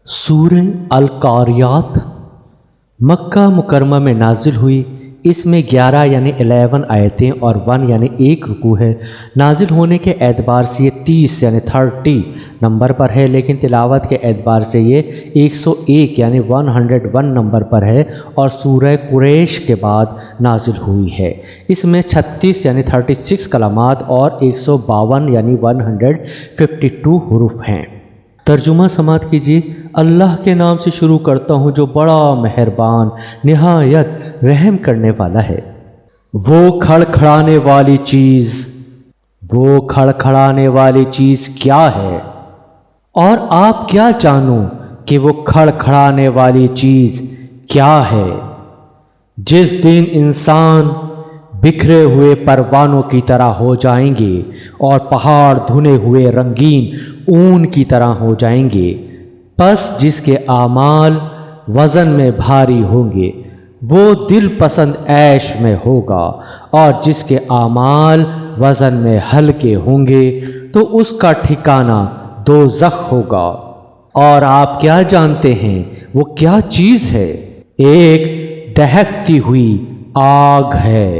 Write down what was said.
सूरह अल-कारियात मक्का मुकरमा में नाजिल हुई। इसमें 11 यानी 11 आयतें और 1 यानी 1 रुकू है। नाजिल होने के एतबार से ये 30 यानी 30 नंबर पर है, लेकिन तिलावत के एतबार से ये 101 यानी 101 नंबर पर है और सूरह कुरैश के बाद नाजिल हुई है। इसमें 36 यानी 36 कलमात और 152 यानी 152 हुरूफ हैं। तर्जुमा समात कीजिए। अल्लाह के नाम से शुरू करता हूँ जो बड़ा मेहरबान निहायत रहम करने वाला है। वो खड़खड़ाने वाली चीज़ क्या है, और आप क्या जानो कि वो खड़खड़ाने वाली चीज़ क्या है। जिस दिन इंसान बिखरे हुए परवानों की तरह हो जाएंगे और पहाड़ धुने हुए रंगीन ऊन की तरह हो जाएंगे, बस जिसके आमाल वज़न में भारी होंगे वो दिल पसंद ऐश में होगा, और जिसके आमाल वज़न में हल्के होंगे तो उसका ठिकाना दोज़ख होगा। और आप क्या जानते हैं वो क्या चीज़ है? एक दहकती हुई आग है।